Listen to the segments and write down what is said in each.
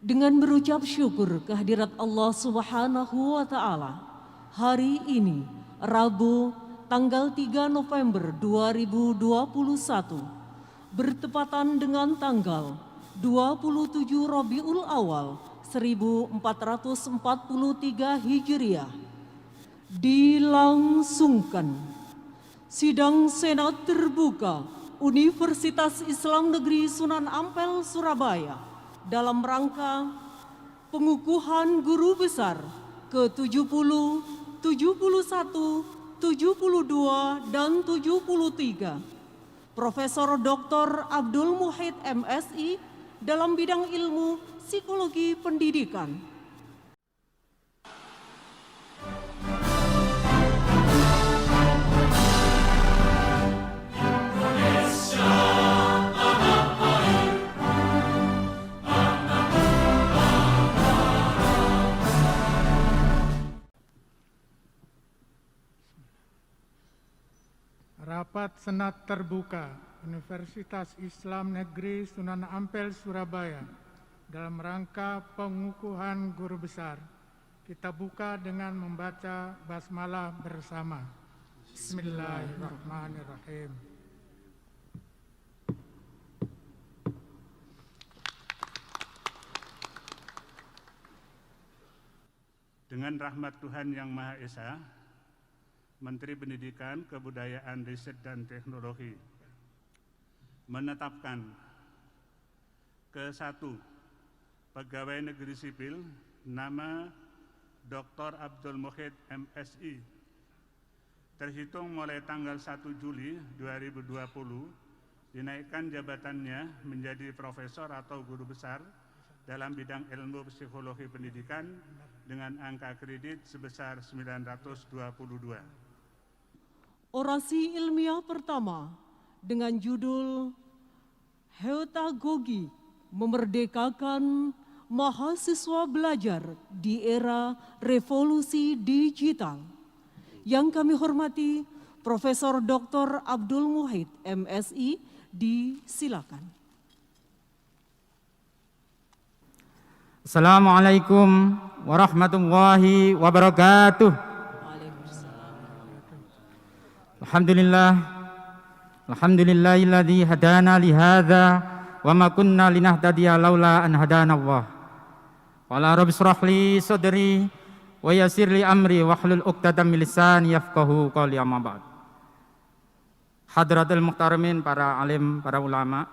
Dengan berucap syukur kehadirat Allah Subhanahu wa Ta'ala, hari ini, Rabu, tanggal 3 November 2021, bertepatan dengan tanggal 27 Rabiul Awal 1443 Hijriah, dilangsungkan sidang Senat terbuka Universitas Islam Negeri Sunan Ampel, Surabaya dalam rangka pengukuhan guru besar ke-70, 71, 72, dan 73. Profesor Dr. Abdul Muhid MSI dalam bidang ilmu psikologi pendidikan. Rapat Senat Terbuka Universitas Islam Negeri Sunan Ampel, Surabaya dalam rangka pengukuhan guru besar. Kita buka dengan membaca basmalah bersama. Bismillahirrahmanirrahim. Dengan rahmat Tuhan Yang Maha Esa, Menteri Pendidikan, Kebudayaan, Riset, dan Teknologi menetapkan ke-1 pegawai negeri sipil nama Dr. Abdul Muhid MSI terhitung mulai tanggal 1 Juli 2020 dinaikkan jabatannya menjadi profesor atau guru besar dalam bidang ilmu psikologi pendidikan dengan angka kredit sebesar 922. Orasi ilmiah pertama dengan judul Heutagogi Memerdekakan Mahasiswa Belajar di Era Revolusi Digital. Yang kami hormati Profesor Dr. Abdul Muhid MSI, disilakan. Assalamualaikum warahmatullahi wabarakatuh. Alhamdulillahilladzi hadana lihadza wa ma kunna linahtadiya laula an hadana Allah. Qala rabbi shrah li sadri wa yassir li amri wahlul 'uqdatam min lisani yafqahu qawli, amma ba'd. Hadratul muhtaramin, para alim, para ulama,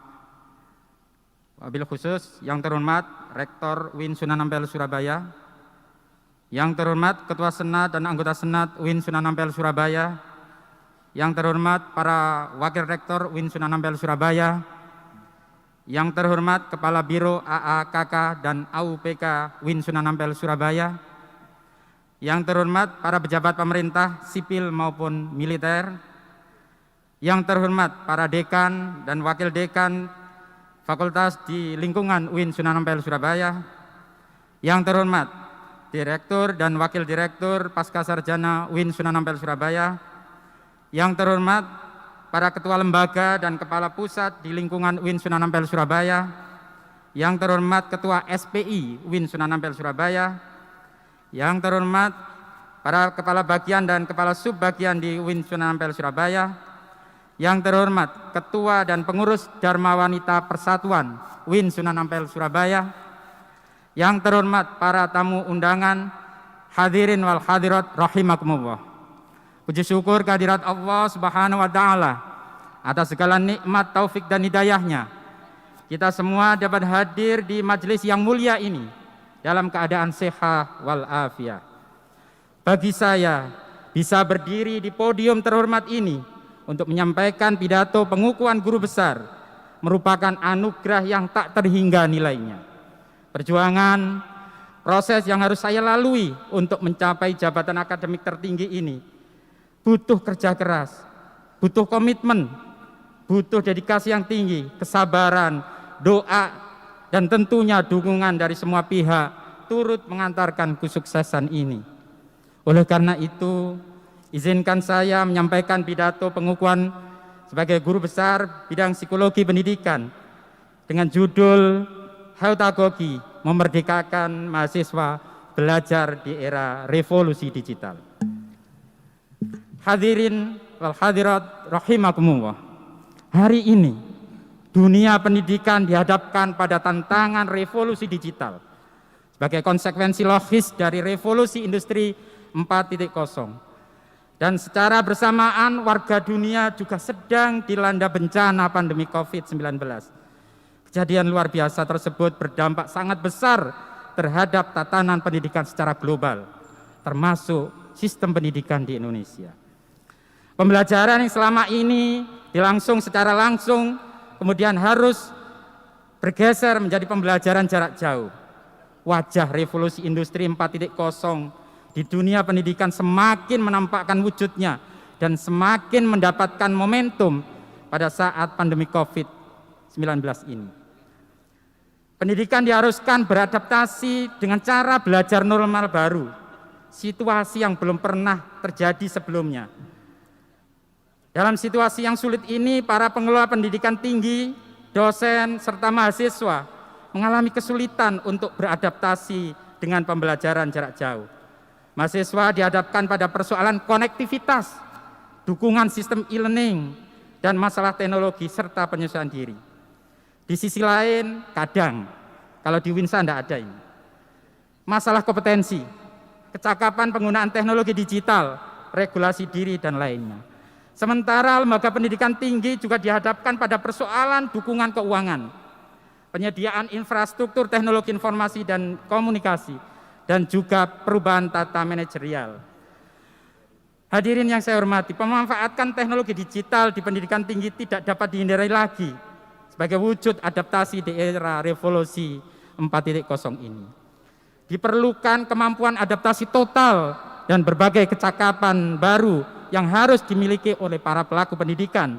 wabil khusus yang terhormat Rektor UIN Sunan Ampel Surabaya, yang terhormat Ketua Senat dan anggota Senat UIN Sunan Ampel Surabaya, yang terhormat para Wakil Rektor UIN Sunan Ampel Surabaya, yang terhormat Kepala Biro AAKK dan AUPK UIN Sunan Ampel Surabaya, yang terhormat para pejabat pemerintah sipil maupun militer, yang terhormat para dekan dan wakil dekan fakultas di lingkungan UIN Sunan Ampel Surabaya, yang terhormat Direktur dan Wakil Direktur Pasca Sarjana UIN Sunan Ampel Surabaya, yang terhormat para ketua lembaga dan kepala pusat di lingkungan UIN Sunan Ampel Surabaya, yang terhormat Ketua SPI UIN Sunan Ampel Surabaya, yang terhormat para kepala bagian dan kepala subbagian di UIN Sunan Ampel Surabaya, yang terhormat Ketua dan pengurus Dharma Wanita Persatuan UIN Sunan Ampel Surabaya, yang terhormat para tamu undangan, hadirin wal hadirat rahimakumullah. Puji syukur kehadirat Allah Subhanahu wa Ta'ala atas segala nikmat, taufik, dan hidayahnya. Kita semua dapat hadir di majelis yang mulia ini dalam keadaan sehat wal afiat. Bagi saya, bisa berdiri di podium terhormat ini untuk menyampaikan pidato pengukuhan guru besar merupakan anugerah yang tak terhingga nilainya. Perjuangan, proses yang harus saya lalui untuk mencapai jabatan akademik tertinggi ini butuh kerja keras, butuh komitmen, butuh dedikasi yang tinggi, kesabaran, doa, dan tentunya dukungan dari semua pihak turut mengantarkan kesuksesan ini. Oleh karena itu, izinkan saya menyampaikan pidato pengukuhan sebagai guru besar bidang psikologi pendidikan dengan judul Heutagogi memerdekakan mahasiswa belajar di era revolusi digital. Hadirin wal hadirat rahimakumullah. Hari ini dunia pendidikan dihadapkan pada tantangan revolusi digital sebagai konsekuensi logis dari revolusi industri 4.0. Dan secara bersamaan warga dunia juga sedang dilanda bencana pandemi COVID-19. Kejadian luar biasa tersebut berdampak sangat besar terhadap tatanan pendidikan secara global, termasuk sistem pendidikan di Indonesia. Pembelajaran yang selama ini dilangsung secara langsung, kemudian harus bergeser menjadi pembelajaran jarak jauh. Wajah revolusi industri 4.0 di dunia pendidikan semakin menampakkan wujudnya dan semakin mendapatkan momentum pada saat pandemi COVID-19 ini. Pendidikan diharuskan beradaptasi dengan cara belajar normal baru, situasi yang belum pernah terjadi sebelumnya. Dalam situasi yang sulit ini, para pengelola pendidikan tinggi, dosen, serta mahasiswa mengalami kesulitan untuk beradaptasi dengan pembelajaran jarak jauh. Mahasiswa dihadapkan pada persoalan konektivitas, dukungan sistem e-learning, dan masalah teknologi serta penyesuaian diri. Di sisi lain, kadang, kalau di Winsa tidak ada ini, masalah kompetensi, kecakapan penggunaan teknologi digital, regulasi diri, dan lainnya. Sementara lembaga pendidikan tinggi juga dihadapkan pada persoalan dukungan keuangan, penyediaan infrastruktur teknologi informasi dan komunikasi, dan juga perubahan tata manajerial. Hadirin yang saya hormati, pemanfaatan teknologi digital di pendidikan tinggi tidak dapat dihindari lagi sebagai wujud adaptasi di era revolusi 4.0 ini. Diperlukan kemampuan adaptasi total dan berbagai kecakapan baru yang harus dimiliki oleh para pelaku pendidikan.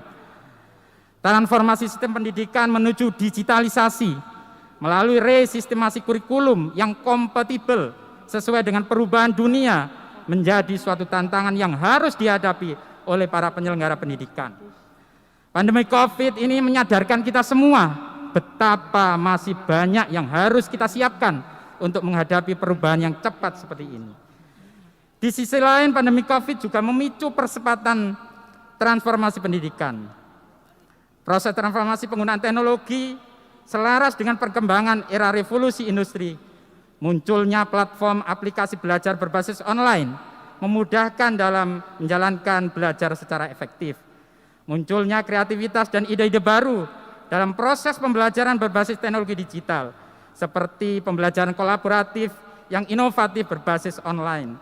Transformasi sistem pendidikan menuju digitalisasi melalui resistemasi kurikulum yang kompatibel sesuai dengan perubahan dunia menjadi suatu tantangan yang harus dihadapi oleh para penyelenggara pendidikan. Pandemi COVID ini menyadarkan kita semua betapa masih banyak yang harus kita siapkan untuk menghadapi perubahan yang cepat seperti ini. Di sisi lain, pandemi COVID juga memicu percepatan transformasi pendidikan. Proses transformasi penggunaan teknologi selaras dengan perkembangan era revolusi industri, munculnya platform aplikasi belajar berbasis online, memudahkan dalam menjalankan belajar secara efektif. Munculnya kreativitas dan ide-ide baru dalam proses pembelajaran berbasis teknologi digital, seperti pembelajaran kolaboratif yang inovatif berbasis online.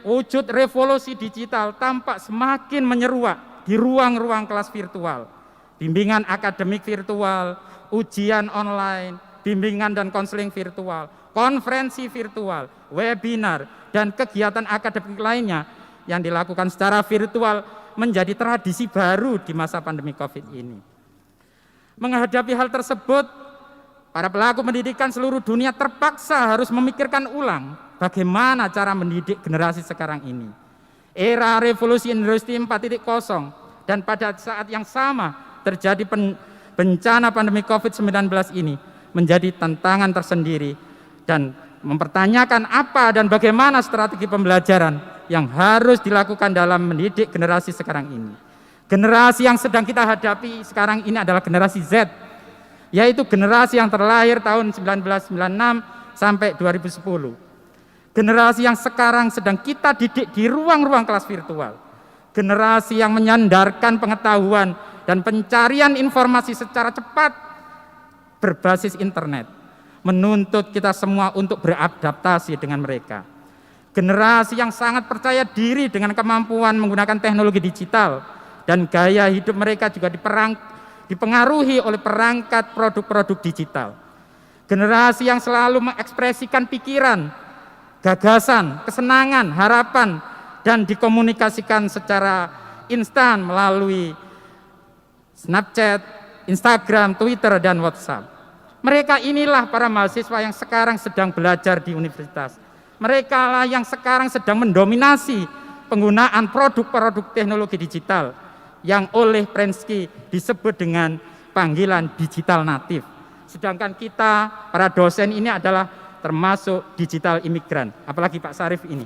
Wujud revolusi digital tampak semakin menyeruak di ruang-ruang kelas virtual. Bimbingan akademik virtual, ujian online, bimbingan dan konseling virtual, konferensi virtual, webinar, dan kegiatan akademik lainnya yang dilakukan secara virtual menjadi tradisi baru di masa pandemi COVID ini. Menghadapi hal tersebut, para pelaku pendidikan seluruh dunia terpaksa harus memikirkan ulang bagaimana cara mendidik generasi sekarang ini. Era revolusi industri 4.0 dan pada saat yang sama terjadi bencana pandemi COVID-19 ini menjadi tantangan tersendiri dan mempertanyakan apa dan bagaimana strategi pembelajaran yang harus dilakukan dalam mendidik generasi sekarang ini. Generasi yang sedang kita hadapi sekarang ini adalah generasi Z, yaitu generasi yang terlahir tahun 1996 sampai 2010. Generasi yang sekarang sedang kita didik di ruang-ruang kelas virtual. Generasi yang menyandarkan pengetahuan dan pencarian informasi secara cepat berbasis internet, menuntut kita semua untuk beradaptasi dengan mereka. Generasi yang sangat percaya diri dengan kemampuan menggunakan teknologi digital dan gaya hidup mereka juga dipengaruhi oleh perangkat produk-produk digital. Generasi yang selalu mengekspresikan pikiran, gagasan, kesenangan, harapan, dan dikomunikasikan secara instan melalui Snapchat, Instagram, Twitter, dan WhatsApp. Mereka inilah para mahasiswa yang sekarang sedang belajar di universitas. Mereka lah yang sekarang sedang mendominasi penggunaan produk-produk teknologi digital yang oleh Prensky disebut dengan panggilan digital natif. Sedangkan kita, para dosen ini adalah termasuk digital imigran, apalagi Pak Sarif ini.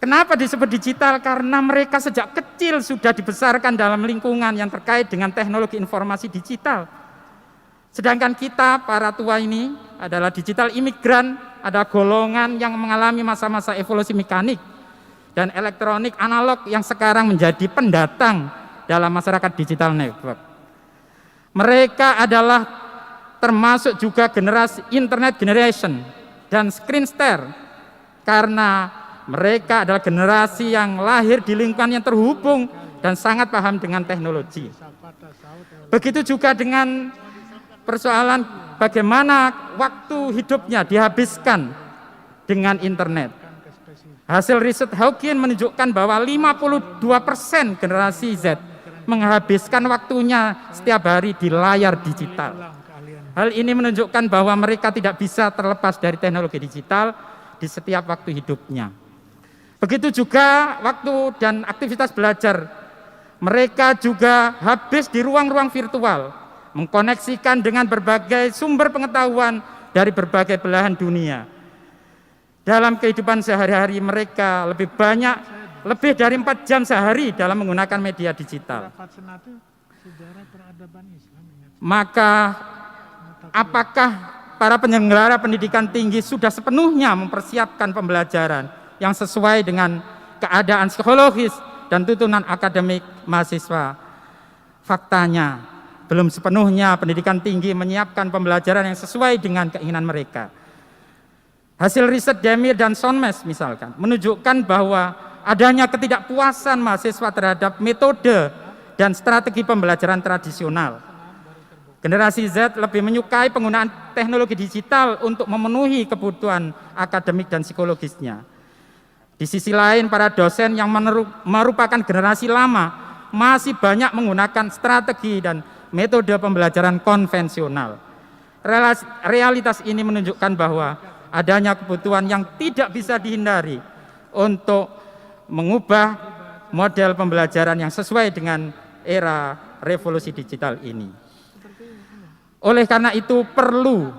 Kenapa disebut digital? Karena mereka sejak kecil sudah dibesarkan dalam lingkungan yang terkait dengan teknologi informasi digital. Sedangkan kita, para tua ini, adalah digital imigran, ada golongan yang mengalami masa-masa evolusi mekanik dan elektronik analog yang sekarang menjadi pendatang dalam masyarakat digital network. Mereka adalah termasuk juga generasi internet generation dan screen stare, karena mereka adalah generasi yang lahir di lingkungan yang terhubung dan sangat paham dengan teknologi. Begitu juga dengan persoalan bagaimana waktu hidupnya dihabiskan dengan internet. Hasil riset Hawking menunjukkan bahwa 52% generasi Z menghabiskan waktunya setiap hari di layar digital. Hal ini menunjukkan bahwa mereka tidak bisa terlepas dari teknologi digital di setiap waktu hidupnya. Begitu juga waktu dan aktivitas belajar. Mereka juga habis di ruang-ruang virtual, mengkoneksikan dengan berbagai sumber pengetahuan dari berbagai belahan dunia. Dalam kehidupan sehari-hari mereka lebih dari 4 jam sehari dalam menggunakan media digital. Maka apakah para penyelenggara pendidikan tinggi sudah sepenuhnya mempersiapkan pembelajaran yang sesuai dengan keadaan psikologis dan tuntunan akademik mahasiswa? Faktanya, belum sepenuhnya pendidikan tinggi menyiapkan pembelajaran yang sesuai dengan keinginan mereka. Hasil riset Demir dan Sonmes misalkan menunjukkan bahwa adanya ketidakpuasan mahasiswa terhadap metode dan strategi pembelajaran tradisional. Generasi Z lebih menyukai penggunaan teknologi digital untuk memenuhi kebutuhan akademik dan psikologisnya. Di sisi lain, para dosen yang merupakan generasi lama masih banyak menggunakan strategi dan metode pembelajaran konvensional. Realitas ini menunjukkan bahwa adanya kebutuhan yang tidak bisa dihindari untuk mengubah model pembelajaran yang sesuai dengan era revolusi digital ini. Oleh karena itu perlu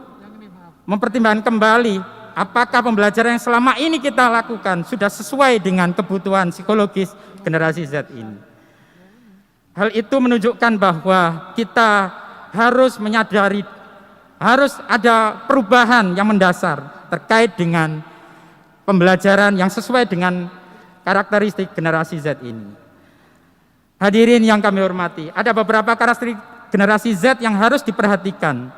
mempertimbangkan kembali apakah pembelajaran yang selama ini kita lakukan sudah sesuai dengan kebutuhan psikologis generasi Z ini. Hal itu menunjukkan bahwa kita harus menyadari, harus ada perubahan yang mendasar terkait dengan pembelajaran yang sesuai dengan karakteristik generasi Z ini. Hadirin yang kami hormati, ada beberapa karakteristik generasi Z yang harus diperhatikan.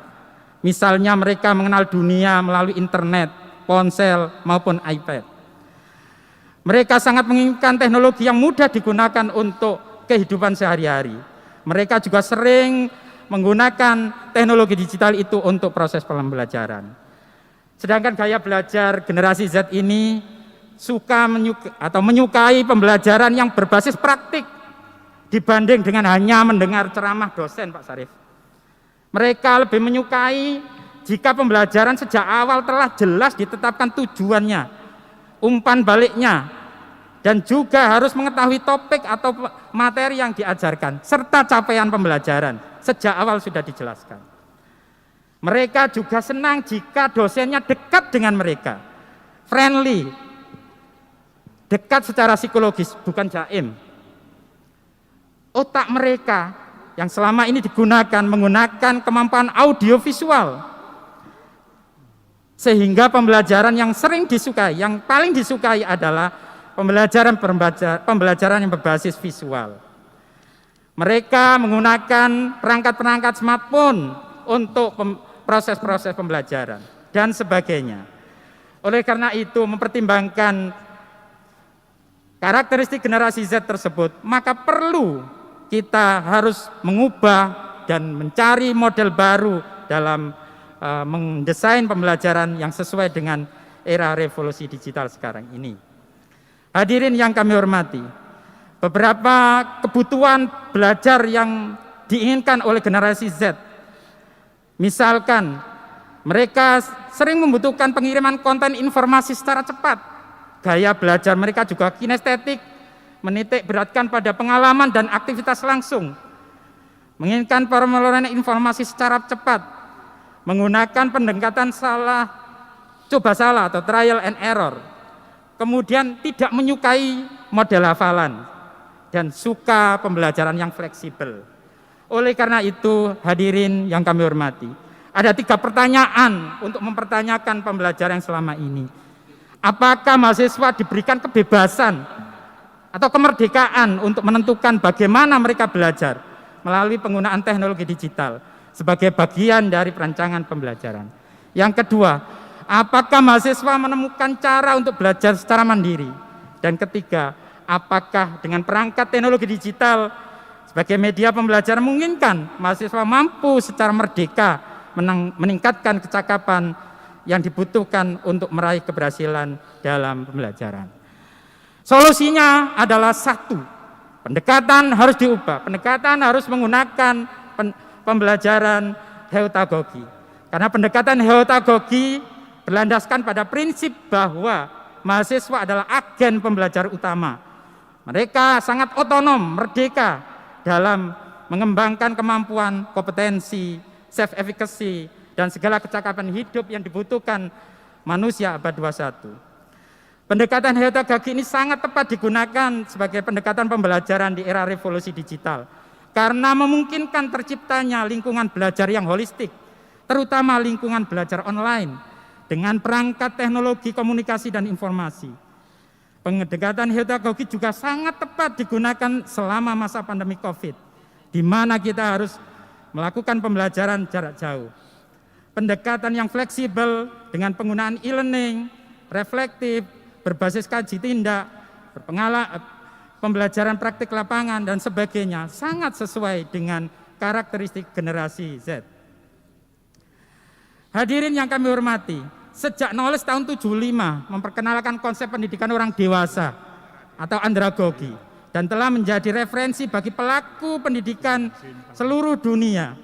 Misalnya mereka mengenal dunia melalui internet, ponsel maupun iPad. Mereka sangat menginginkan teknologi yang mudah digunakan untuk kehidupan sehari-hari. Mereka juga sering menggunakan teknologi digital itu untuk proses pembelajaran. Sedangkan gaya belajar generasi Z ini menyukai pembelajaran yang berbasis praktik dibanding dengan hanya mendengar ceramah dosen, Pak Sarif. Mereka lebih menyukai jika pembelajaran sejak awal telah jelas ditetapkan tujuannya, umpan baliknya, dan juga harus mengetahui topik atau materi yang diajarkan, serta capaian pembelajaran sejak awal sudah dijelaskan. Mereka juga senang jika dosennya dekat dengan mereka, friendly, dekat secara psikologis, bukan jaim. Otak mereka yang selama ini digunakan menggunakan kemampuan audiovisual, sehingga pembelajaran yang sering disukai, yang paling disukai adalah pembelajaran yang berbasis visual. Mereka menggunakan perangkat-perangkat smartphone untuk proses-proses pembelajaran dan sebagainya. Oleh karena itu, mempertimbangkan karakteristik generasi Z tersebut, maka perlu kita harus mengubah dan mencari model baru dalam mendesain pembelajaran yang sesuai dengan era revolusi digital sekarang ini. Hadirin yang kami hormati, beberapa kebutuhan belajar yang diinginkan oleh generasi Z, misalkan mereka sering membutuhkan pengiriman konten informasi secara cepat. Gaya belajar mereka juga kinestetik, menitik beratkan pada pengalaman dan aktivitas langsung. menginginkan perolehan informasi secara cepat, menggunakan pendekatan coba salah atau trial and error, kemudian tidak menyukai model hafalan, dan suka pembelajaran yang fleksibel. Oleh karena itu, hadirin yang kami hormati, ada 3 pertanyaan untuk mempertanyakan pembelajaran yang selama ini. Apakah mahasiswa diberikan kebebasan atau kemerdekaan untuk menentukan bagaimana mereka belajar melalui penggunaan teknologi digital sebagai bagian dari perancangan pembelajaran? Yang kedua, apakah mahasiswa menemukan cara untuk belajar secara mandiri? Dan ketiga, apakah dengan perangkat teknologi digital sebagai media pembelajaran memungkinkan mahasiswa mampu secara merdeka meningkatkan kecakapan yang dibutuhkan untuk meraih keberhasilan dalam pembelajaran? Solusinya adalah 1, pendekatan harus diubah. Pendekatan harus menggunakan pembelajaran heutagogi. Karena pendekatan heutagogi berlandaskan pada prinsip bahwa mahasiswa adalah agen pembelajar utama. Mereka sangat otonom, merdeka dalam mengembangkan kemampuan, kompetensi, self-efficacy, dan segala kecakapan hidup yang dibutuhkan manusia abad 21. Pendekatan heutagogi ini sangat tepat digunakan sebagai pendekatan pembelajaran di era revolusi digital, karena memungkinkan terciptanya lingkungan belajar yang holistik, terutama lingkungan belajar online, dengan perangkat teknologi komunikasi dan informasi. Pendekatan heutagogi juga sangat tepat digunakan selama masa pandemi COVID, di mana kita harus melakukan pembelajaran jarak jauh. Pendekatan yang fleksibel dengan penggunaan e-learning, reflektif, berbasis kaji tindak, pembelajaran praktik lapangan, dan sebagainya, sangat sesuai dengan karakteristik generasi Z. Hadirin yang kami hormati, sejak Knowledge tahun 75 memperkenalkan konsep pendidikan orang dewasa atau andragogi, dan telah menjadi referensi bagi pelaku pendidikan seluruh dunia.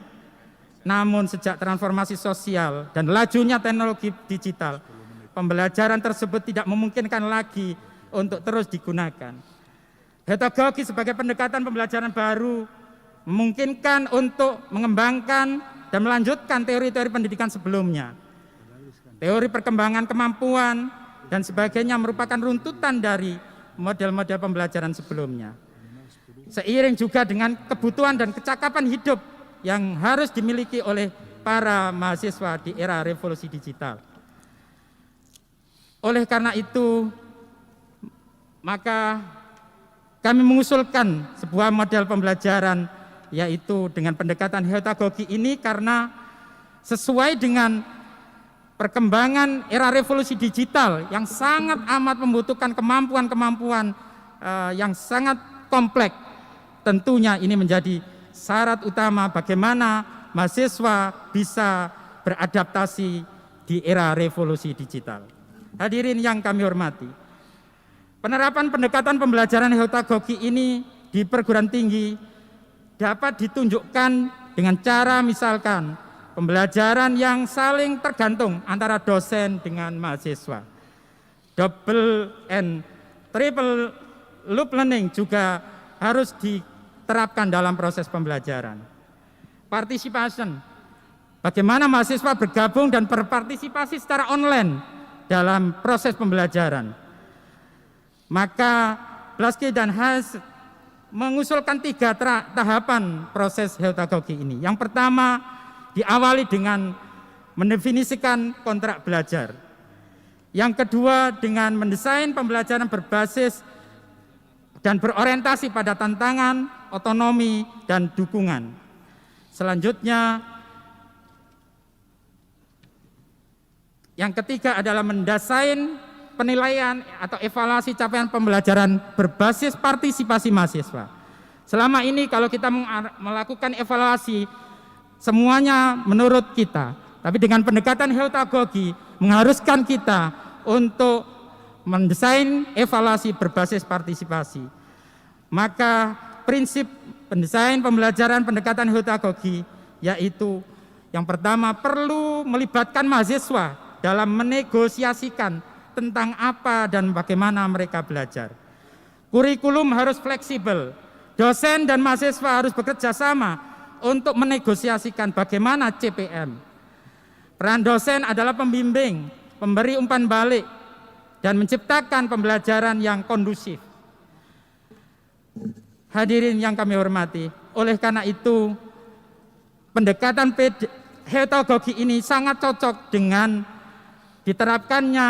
Namun sejak transformasi sosial dan lajunya teknologi digital, pembelajaran tersebut tidak memungkinkan lagi untuk terus digunakan. Heutagogi sebagai pendekatan pembelajaran baru memungkinkan untuk mengembangkan dan melanjutkan teori-teori pendidikan sebelumnya. Teori perkembangan kemampuan dan sebagainya merupakan runtutan dari model-model pembelajaran sebelumnya. Seiring juga dengan kebutuhan dan kecakapan hidup yang harus dimiliki oleh para mahasiswa di era revolusi digital. Oleh karena itu, maka kami mengusulkan sebuah model pembelajaran, yaitu dengan pendekatan heutagogi ini, karena sesuai dengan perkembangan era revolusi digital yang sangat amat membutuhkan kemampuan-kemampuan yang sangat kompleks. Tentunya ini menjadi syarat utama bagaimana mahasiswa bisa beradaptasi di era revolusi digital. Hadirin yang kami hormati, penerapan pendekatan pembelajaran heutagogi ini di perguruan tinggi dapat ditunjukkan dengan cara misalkan pembelajaran yang saling tergantung antara dosen dengan mahasiswa. Double and triple loop learning juga harus diterapkan dalam proses pembelajaran. Participation, bagaimana mahasiswa bergabung dan berpartisipasi secara online dalam proses pembelajaran. Maka Blasky dan Haas mengusulkan 3 tahapan proses heutagogi ini. Yang pertama, diawali dengan mendefinisikan kontrak belajar. Yang kedua, dengan mendesain pembelajaran berbasis dan berorientasi pada tantangan, otonomi, dan dukungan. Selanjutnya, yang ketiga adalah mendesain penilaian atau evaluasi capaian pembelajaran berbasis partisipasi mahasiswa. Selama ini kalau kita melakukan evaluasi, semuanya menurut kita, tapi dengan pendekatan heutagogi mengharuskan kita untuk mendesain evaluasi berbasis partisipasi. Maka prinsip pendesain pembelajaran pendekatan heutagogi yaitu yang pertama, perlu melibatkan mahasiswa dalam menegosiasikan tentang apa dan bagaimana mereka belajar. Kurikulum harus fleksibel, dosen dan mahasiswa harus bekerja sama untuk menegosiasikan bagaimana CPM. Peran dosen adalah pembimbing, pemberi umpan balik, dan menciptakan pembelajaran yang kondusif. Hadirin yang kami hormati, oleh karena itu pendekatan pedagogi ini sangat cocok dengan diterapkannya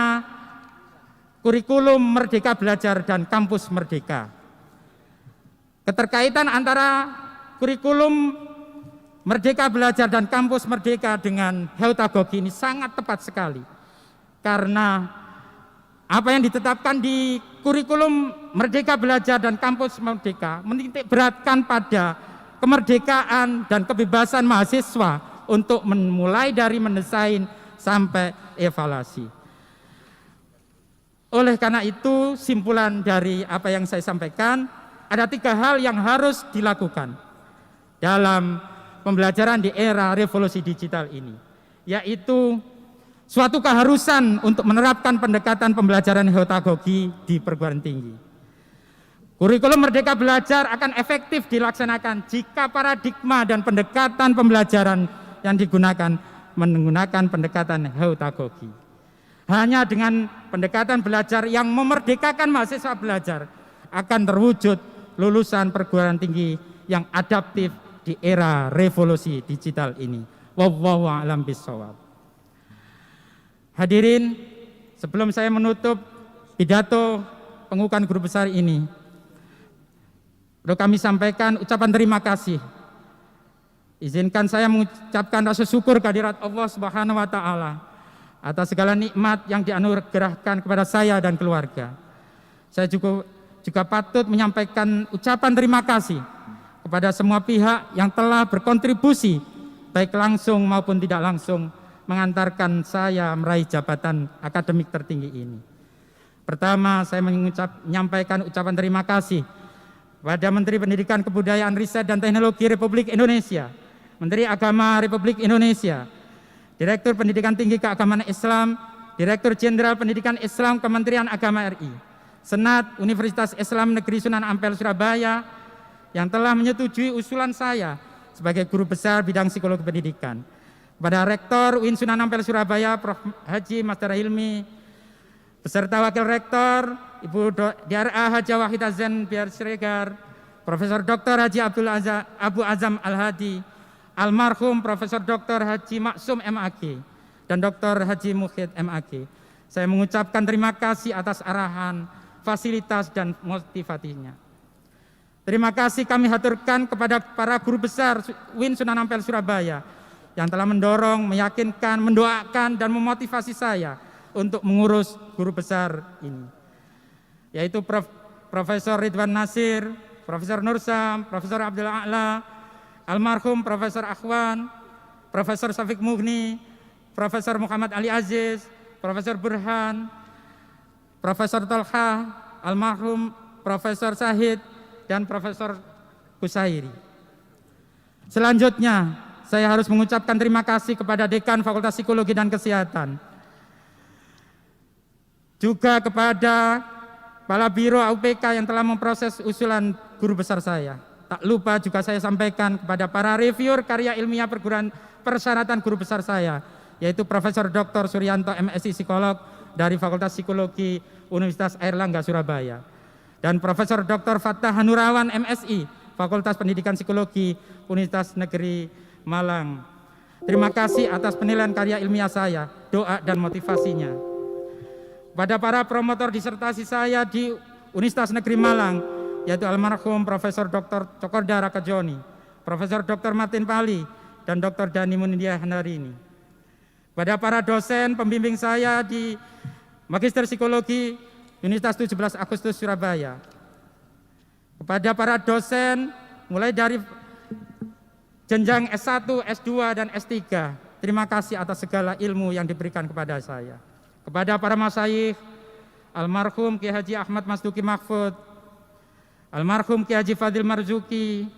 kurikulum Merdeka Belajar dan Kampus Merdeka. Keterkaitan antara kurikulum Merdeka Belajar dan Kampus Merdeka dengan heutagogi ini sangat tepat sekali. Karena apa yang ditetapkan di kurikulum Merdeka Belajar dan Kampus Merdeka menitik beratkan pada kemerdekaan dan kebebasan mahasiswa untuk memulai dari mendesain sampai evaluasi. Oleh karena itu, simpulan dari apa yang saya sampaikan, ada 3 hal yang harus dilakukan dalam pembelajaran di era revolusi digital ini, yaitu suatu keharusan untuk menerapkan pendekatan pembelajaran heutagogi di perguruan tinggi. Kurikulum Merdeka Belajar akan efektif dilaksanakan jika paradigma dan pendekatan pembelajaran yang digunakan menggunakan pendekatan heutagogi. Hanya dengan pendekatan belajar yang memerdekakan mahasiswa belajar akan terwujud lulusan perguruan tinggi yang adaptif di era revolusi digital ini. Wallahu a'lam bishawab. Hadirin, sebelum saya menutup pidato pengukuhan guru besar ini, perlu kami sampaikan ucapan terima kasih. Izinkan saya mengucapkan rasa syukur kehadirat Allah Subhanahu wa taala atas segala nikmat yang dianugerahkan kepada saya dan keluarga. Saya juga patut menyampaikan ucapan terima kasih kepada semua pihak yang telah berkontribusi baik langsung maupun tidak langsung mengantarkan saya meraih jabatan akademik tertinggi ini. Pertama, saya menyampaikan ucapan terima kasih kepada Menteri Pendidikan, Kebudayaan, Riset, dan Teknologi Republik Indonesia, Menteri Agama Republik Indonesia, Direktur Pendidikan Tinggi Keagamaan Islam, Direktur Jenderal Pendidikan Islam Kementerian Agama RI, Senat Universitas Islam Negeri Sunan Ampel Surabaya yang telah menyetujui usulan saya sebagai guru besar bidang psikologi pendidikan, kepada Rektor UIN Sunan Ampel Surabaya Prof. Haji Masdar Hilmi, beserta Wakil Rektor Ibu DRA Haja Wahida Zen Biar Siregar, Profesor Dr. Haji Abu Azam Al-Hadi, almarhum Profesor Dr. Haji Maksum MAG, dan Dr. Haji Mukhid MAG. Saya mengucapkan terima kasih atas arahan, fasilitas, dan motivasinya. Terima kasih kami haturkan kepada para guru besar UIN Sunan Ampel Surabaya yang telah mendorong, meyakinkan, mendoakan, dan memotivasi saya untuk mengurus guru besar ini, yaitu Profesor Ridwan Nasir, Profesor Nursam, Profesor Abdul A'la, almarhum Profesor Akhwan, Profesor Syafiq Mughni, Profesor Muhammad Ali Aziz, Profesor Burhan, Profesor Tolha, almarhum Profesor Syahid, dan Profesor Kusairi. Selanjutnya, saya harus mengucapkan terima kasih kepada Dekan Fakultas Psikologi dan Kesehatan, juga kepada Kepala Biro AUPK yang telah memproses usulan guru besar saya. Tak lupa juga saya sampaikan kepada para reviewer karya ilmiah persyaratan guru besar saya, yaitu Profesor Dr. Suryanto MSI Psikolog dari Fakultas Psikologi Universitas Airlangga Surabaya, dan Profesor Dr. Fattah Hanurawan MSI Fakultas Pendidikan Psikologi Universitas Negeri Malang. Terima kasih atas penilaian karya ilmiah saya, doa dan motivasinya. Pada para promotor disertasi saya di Universitas Negeri Malang, yaitu almarhum Profesor Dr. Cokorda Rakajoni, Profesor Dr. Martin Pali, dan Dr. Dani Munindya Handarini. Pada para dosen pembimbing saya di Magister Psikologi Universitas 17 Agustus Surabaya. Kepada para dosen mulai dari jenjang S1, S2, dan S3, terima kasih atas segala ilmu yang diberikan kepada saya. Kepada para masyayikh, almarhum Kiai Haji Ahmad Masduki Mahfud, almarhum Kiai Haji Fadil Marzuki,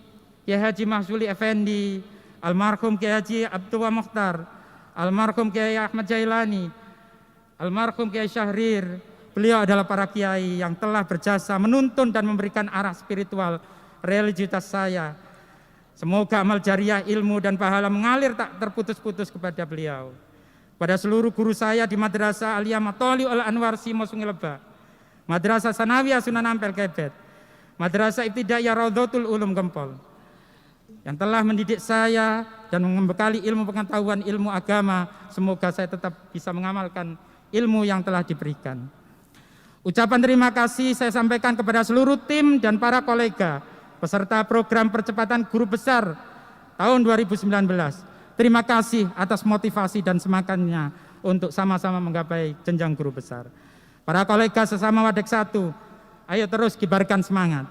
Kiai Haji Mahzuli Effendi, almarhum Kiai Haji Abdullah Mokhtar, almarhum Kiai Ahmad Jailani, almarhum Kiai Syahrir. Beliau adalah para kiai yang telah berjasa menuntun dan memberikan arah spiritual religiusitas saya Semoga amal jariah ilmu dan pahala mengalir tak terputus-putus kepada beliau. Pada seluruh guru saya di Madrasah Aliyah Matoli'ul Anwar Simo Sungai Lebak, Madrasah Sanawiyah Sunan Ampel Kebet, Madrasah Ibtidaiyah Raudhatul Ulum Gempol, yang telah mendidik saya dan membekali ilmu pengetahuan ilmu agama. Semoga saya tetap bisa mengamalkan ilmu yang telah diberikan. Ucapan terima kasih saya sampaikan kepada seluruh tim dan para kolega peserta program percepatan guru besar tahun 2019. Terima kasih atas motivasi dan semangatnya untuk sama-sama menggapai jenjang guru besar. Para kolega sesama Wadek 1, ayo terus kibarkan semangat.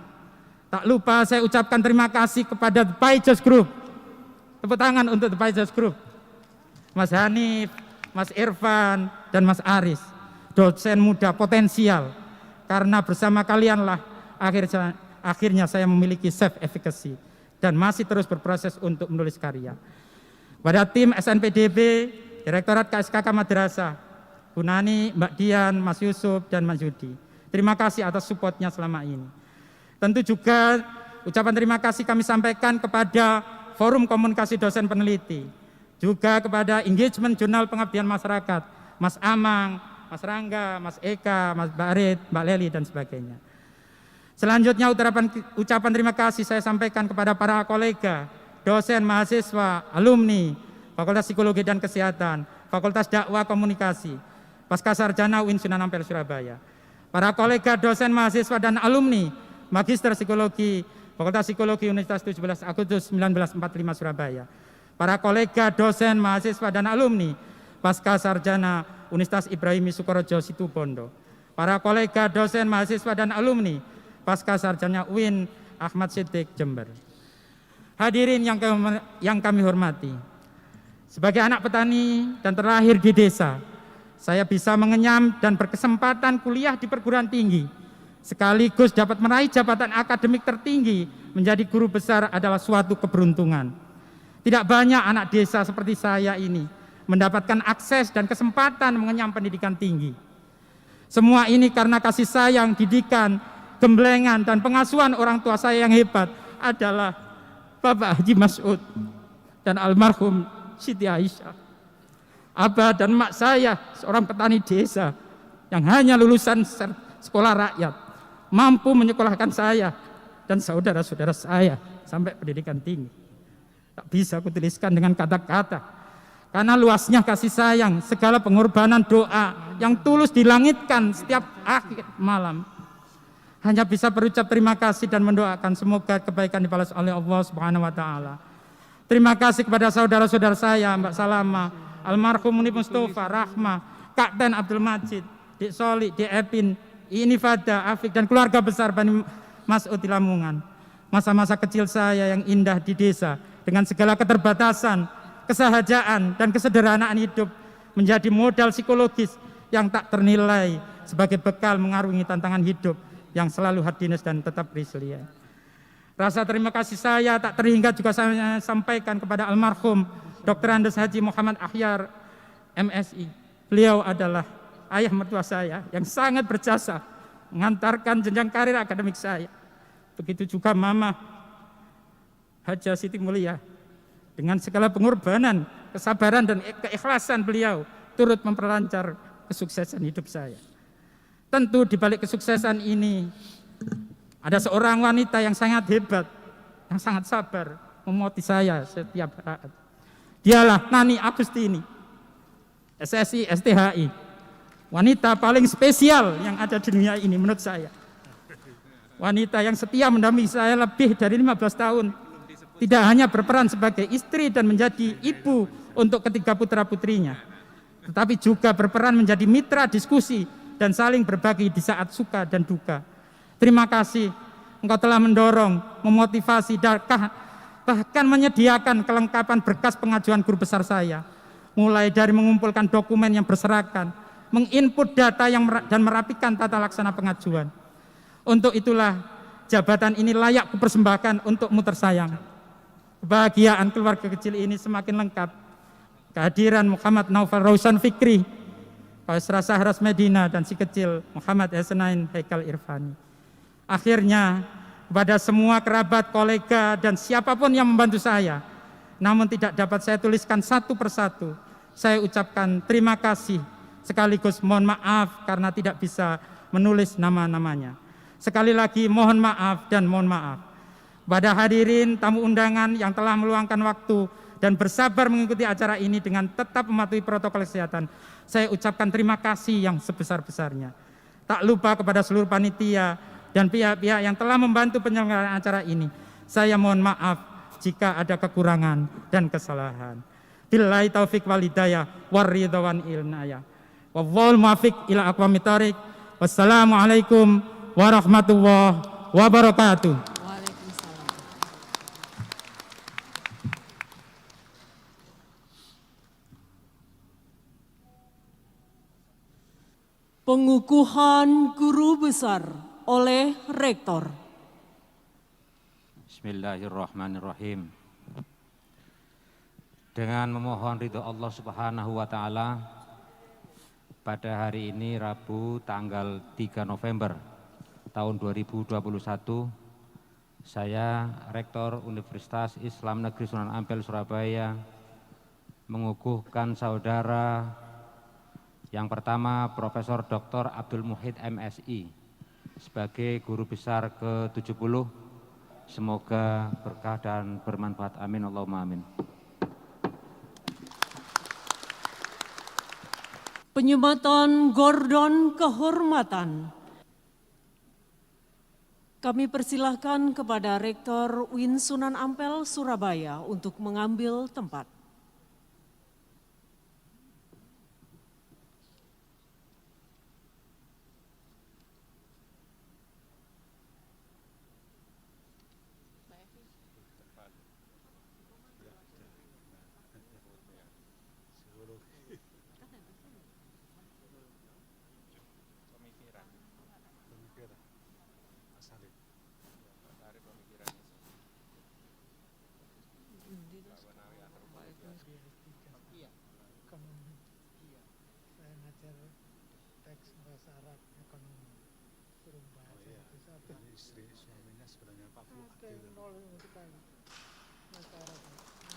Tak lupa saya ucapkan terima kasih kepada The Paijos Group. Tepuk tangan untuk The Paijos Group. Mas Hanif, Mas Irfan, dan Mas Aris, dosen muda potensial. Karena bersama kalianlah akhirnya saya memiliki self-efficacy dan masih terus berproses untuk menulis karya. Pada tim SNPDB, Direktorat KSKK Madrasah, Bu Nani, Mbak Dian, Mas Yusuf, dan Mas Yudi, terima kasih atas supportnya selama ini. Tentu juga ucapan terima kasih kami sampaikan kepada Forum Komunikasi Dosen Peneliti, juga kepada Engagement Jurnal Pengabdian Masyarakat, Mas Amang, Mas Rangga, Mas Eka, Mas Barit, Mbak Leli, dan sebagainya. Selanjutnya ucapan terima kasih saya sampaikan kepada para kolega, dosen, mahasiswa, alumni, Fakultas Psikologi dan Kesehatan, Fakultas Dakwah Komunikasi, Pascasarjana UIN Sunan Ampel Surabaya, para kolega dosen, mahasiswa, dan alumni, Magister Psikologi, Fakultas Psikologi Universitas 17 Agustus 1945 Surabaya, para kolega dosen, mahasiswa, dan alumni, Pascasarjana Universitas Ibrahimi Sukorejo Situbondo, para kolega dosen, mahasiswa, dan alumni, Pascasarjana UIN Ahmad Siddiq Jember. Hadirin yang kami hormati, sebagai anak petani dan terlahir di desa, saya bisa mengenyam dan berkesempatan kuliah di perguruan tinggi, sekaligus dapat meraih jabatan akademik tertinggi menjadi guru besar adalah suatu keberuntungan. Tidak banyak anak desa seperti saya ini mendapatkan akses dan kesempatan mengenyam pendidikan tinggi. Semua ini karena kasih sayang, didikan, gemblengan, dan pengasuhan orang tua saya yang hebat adalah Bapak Haji Mas'ud dan almarhum Siti Aisyah. Abah dan mak saya seorang petani desa yang hanya lulusan sekolah rakyat, mampu menyekolahkan saya dan saudara-saudara saya sampai pendidikan tinggi. Tak bisa aku tuliskan dengan kata-kata, karena luasnya kasih sayang, segala pengorbanan doa yang tulus dilangitkan setiap akhir malam. Hanya bisa berucap terima kasih dan mendoakan semoga kebaikan dibalas oleh Allah Subhanahu wa taala. Terima kasih kepada saudara-saudara saya, Mbak Salama, almarhum Munib Mustafa, Rahma, Kak Ten Abdul Majid, Dik Soli, Dik Epin, Inifada, Afik, dan keluarga besar Bani Mas'ud di Lamongan. Masa-masa kecil saya yang indah di desa dengan segala keterbatasan, kesahajaan, dan kesederhanaan hidup menjadi modal psikologis yang tak ternilai sebagai bekal mengarungi tantangan hidup yang selalu hardiness dan tetap resilient. Rasa terima kasih saya tak terhingga juga saya sampaikan kepada almarhum Dr. Andes Haji Muhammad Akhyar, MSI. Beliau adalah ayah mertua saya yang sangat berjasa mengantarkan jenjang karir akademik saya. Begitu juga Mama Haja Siti Mulia, dengan segala pengorbanan, kesabaran, dan keikhlasan beliau turut memperlancar kesuksesan hidup saya. Tentu di balik kesuksesan ini ada seorang wanita yang sangat hebat, yang sangat sabar memotivasi saya setiap saat. Dialah Nani Agustini, SSI STHI, wanita paling spesial yang ada di dunia ini menurut saya. Wanita yang setia mendampingi saya lebih dari 15 tahun, tidak hanya berperan sebagai istri dan menjadi ibu untuk ketiga putra-putrinya, tetapi juga berperan menjadi mitra diskusi dan saling berbagi di saat suka dan duka. Terima kasih, engkau telah mendorong, memotivasi, bahkan menyediakan kelengkapan berkas pengajuan guru besar saya, mulai dari mengumpulkan dokumen yang berserakan, menginput data dan merapikan tata laksana pengajuan. Untuk itulah jabatan ini layak kupersembahkan untukmu tersayang. Kebahagiaan keluarga kecil ini semakin lengkap. Kehadiran Muhammad Naufal Rausan Fikri, Pak Sahras Medina, dan si kecil Muhammad Hasanin Haikal Irfani. Akhirnya kepada semua kerabat, kolega, dan siapapun yang membantu saya. Namun tidak dapat saya tuliskan satu persatu. Saya ucapkan terima kasih, sekaligus mohon maaf karena tidak bisa menulis nama-namanya. Sekali lagi mohon maaf dan mohon maaf. Pada hadirin tamu undangan yang telah meluangkan waktu dan bersabar mengikuti acara ini dengan tetap mematuhi protokol kesehatan, saya ucapkan terima kasih yang sebesar-besarnya. Tak lupa kepada seluruh panitia dan pihak-pihak yang telah membantu penyelenggaraan acara ini. Saya mohon maaf jika ada kekurangan dan kesalahan. Billahi taufik wal hidayah waridha wan ilnaya. Wallahul muwaffiq ila aqwamit thoriq. Wassalamualaikum warahmatullahi wabarakatuh. Waalaikumsalam. Pengukuhan guru besar oleh Rektor. Bismillahirrahmanirrahim. Dengan memohon ridho Allah Subhanahu wa taala, pada hari ini Rabu tanggal 3 November tahun 2021, saya Rektor Universitas Islam Negeri Sunan Ampel Surabaya mengukuhkan saudara yang pertama Profesor Dr. Abdul Muhid MSI sebagai guru besar ke-70. Semoga berkah dan bermanfaat. Amin Allahumma amin. Penyematan Gordon Kehormatan. Kami persilahkan kepada Rektor UIN Sunan Ampel Surabaya untuk mengambil tempat.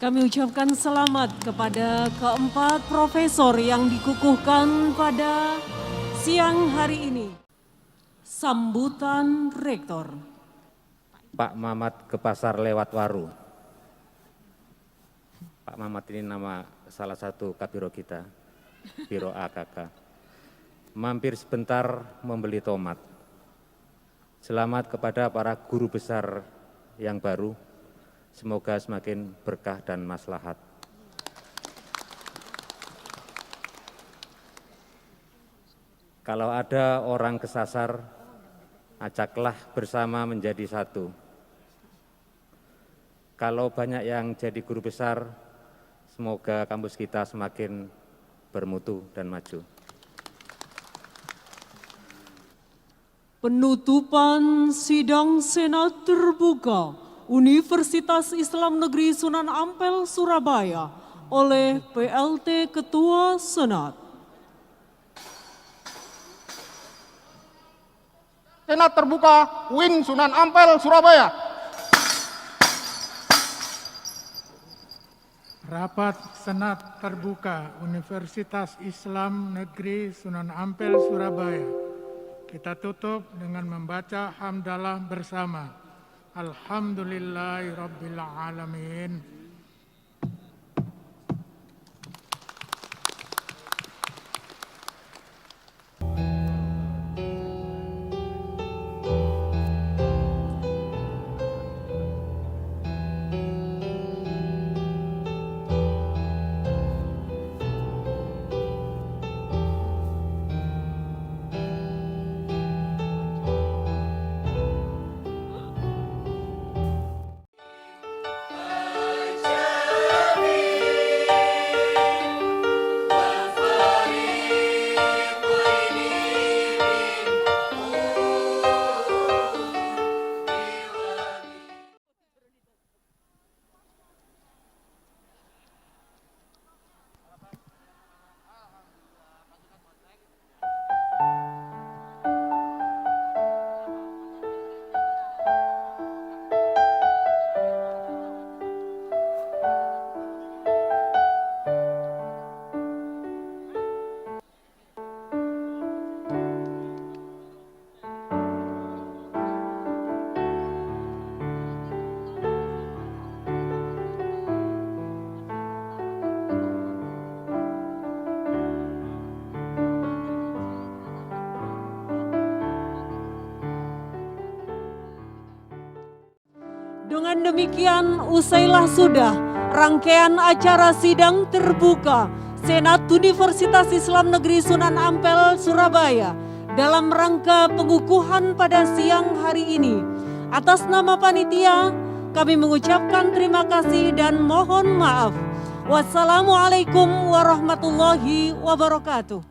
Kami ucapkan selamat kepada keempat profesor yang dikukuhkan pada siang hari ini. Sambutan Rektor. Pak Mamat ke pasar lewat waru. Pak Mamat ini nama salah satu kabiro kita, Biro AKK. Mampir sebentar membeli tomat. Selamat kepada para guru besar yang baru. Semoga semakin berkah dan maslahat. Kalau ada orang kesasar, ajaklah bersama menjadi satu. Kalau banyak yang jadi guru besar, semoga kampus kita semakin bermutu dan maju. Penutupan sidang Senat terbuka Universitas Islam Negeri Sunan Ampel Surabaya oleh PLT Ketua Senat. Senat terbuka UIN Sunan Ampel Surabaya. Rapat Senat terbuka Universitas Islam Negeri Sunan Ampel Surabaya. Kita tutup dengan membaca hamdalah bersama. Alhamdulillahirabbil alamin. Dengan demikian usailah sudah rangkaian acara sidang terbuka Senat Universitas Islam Negeri Sunan Ampel Surabaya dalam rangka pengukuhan pada siang hari ini. Atas nama panitia, kami mengucapkan terima kasih dan mohon maaf. Wassalamualaikum warahmatullahi wabarakatuh.